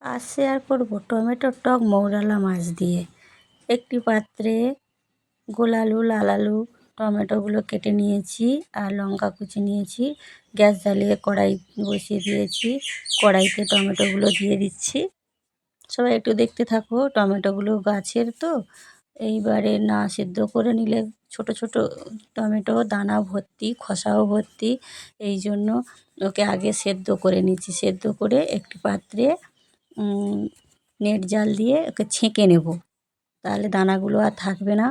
আজ শেয়ার করব টমেটোর টক মৌরালা মাছ দিয়ে। একটি পাত্রে গোল আলু, লাল আলু, টমেটোগুলো কেটে নিয়েছি আর লঙ্কা কুচি নিয়েছি। গ্যাস জ্বালিয়ে কড়াই বসিয়ে দিয়েছি। কড়াইতে টমেটোগুলো দিয়ে দিচ্ছি। সবাই একটু দেখতে থাকো। টমেটোগুলো গাছের তো, এইবারে না সেদ্ধ করে নিলে ছোট ছোট টমেটো, দানা ভর্তি, খোসাও ভর্তি। এই জন্য ওকে আগে সেদ্ধ করে নিচ্ছি। সেদ্ধ করে একটি পাত্রে নেট জাল দিয়ে ওকে ছেঁকে নেব, তাহলে দানাগুলো আর থাকবে না,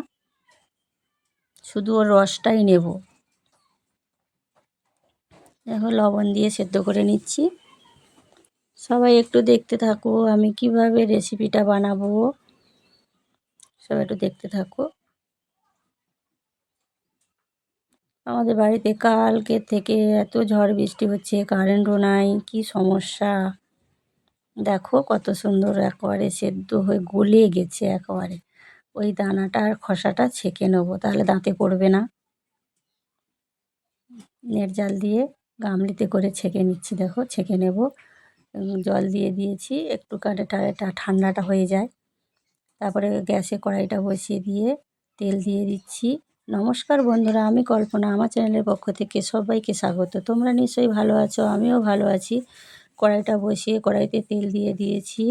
শুধু ওর রসটাই নেব। দেখো লবণ দিয়ে সেদ্ধ করে নিচ্ছি। সবাই একটু দেখতে থাকো আমি কিভাবে রেসিপিটা বানাবো। সবাই একটু দেখতে থাকো। আমাদের বাড়িতে কালকে থেকে এত ঝড় বৃষ্টি হচ্ছে, কারেন্টও নাই, কি সমস্যা। দেখো কত সুন্দর একেবারে সেদ্ধ হয়ে গলে গেছে একেবারে। ওই দানাটা আর খোসাটা ছেঁকে নেবো, তাহলে দাঁতে পড়বে না। নেট জাল দিয়ে গামলিতে করে ছেঁকে নিচ্ছি। দেখো ছেঁকে নেব। জল দিয়ে দিয়েছি, একটু ঠান্ডাটা হয়ে যায়। তারপরে গ্যাসে কড়াইটা বসিয়ে দিয়ে তেল দিয়ে দিচ্ছি। নমস্কার বন্ধুরা, আমি কল্পনা, আমার চ্যানেলের পক্ষ থেকে সবাইকে স্বাগত। তোমরা নিশ্চয়ই ভালো আছো, আমিও ভালো আছি। কড়াইটা বসিয়ে কড়াইতে তেল দিয়ে দিয়েছি।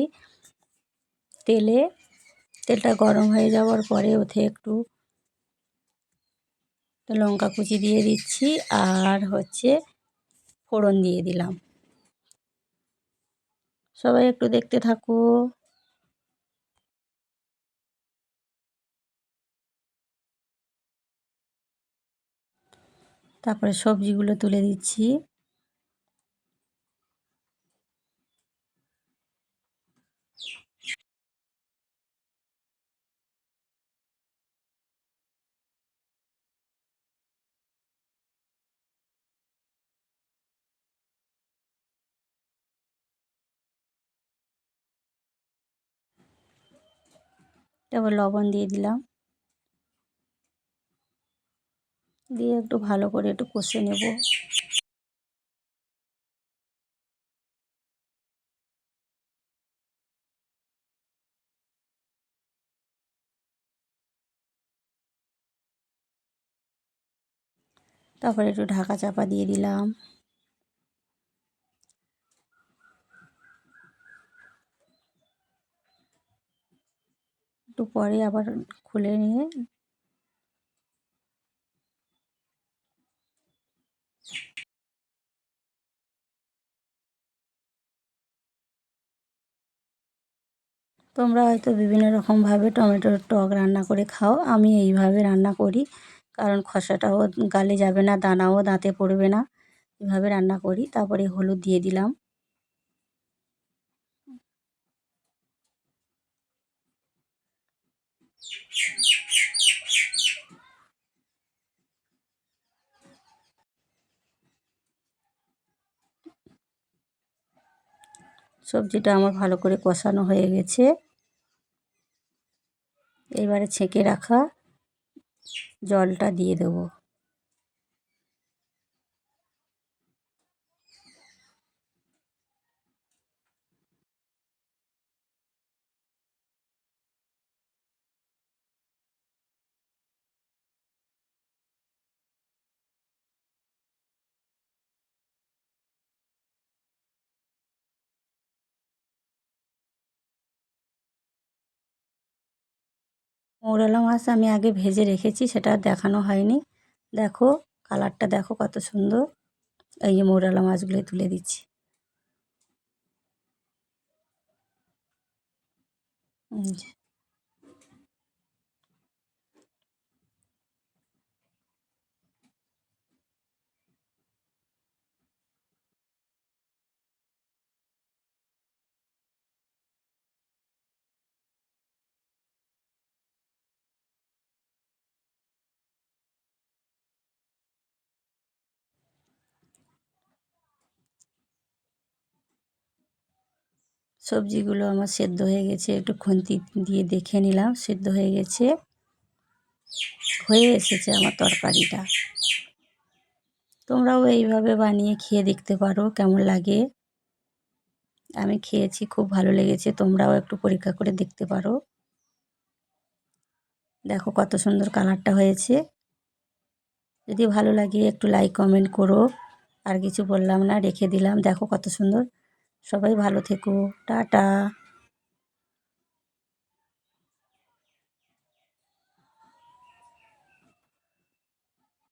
তেলটা গরম হয়ে যাওয়ার পরে ওতে একটু লঙ্কা কুচি দিয়ে দিচ্ছি আর ফোড়ন দিয়ে দিলাম। সবাই একটু দেখতে থাকো। তারপরে সবজিগুলো তুলে দিচ্ছি। তারপর লবণ দিয়ে দিলাম, দিয়ে একটু ভালো করে একটু কষে নেব। তারপরে একটু ঢাকা চাপা দিয়ে দিলাম। একটু পরে আবার খুলে নিয়ে তোমরা হয়তো বিভিন্ন রকমভাবে টমেটোর টক রান্না করে খাও, আমি এইভাবে রান্না করি, কারণ খোসাটাও গালে যাবে না, দানাও দাঁতে পড়বে না। এভাবে রান্না করি। তারপরে হলুদ দিয়ে দিলাম। সবজিটা আমার ভালো করে কষানো হয়ে গেছে। এবারে ছেঁকে রাখা জলটা দিয়ে দেবো। মৌরলা মাছ আমি আগে ভেজে রেখেছি, সেটা আর দেখানো হয়নি। দেখো কালারটা দেখো কত সুন্দর। এই যে মৌরলা মাছগুলো তুলে দিচ্ছি। যে সবজিগুলো আমার সেদ্ধ হয়ে গেছে, একটু খুন্তি দিয়ে দেখে নিলাম সেদ্ধ হয়ে গেছে, হয়ে এসেছে আমার তরকারিটা। তোমরাও এইভাবে বানিয়ে খেয়ে দেখতে পারো কেমন লাগে। আমি খেয়েছি, খুব ভালো লেগেছে। তোমরাও একটু পরীক্ষা করে দেখতে পারো। দেখো কত সুন্দর কালারটা হয়েছে। যদি ভালো লাগে একটু লাইক কমেন্ট করো। আর কিছু বললাম না, রেখে দিলাম। দেখো কত সুন্দর। সবাই ভালো থেকো। টাটা।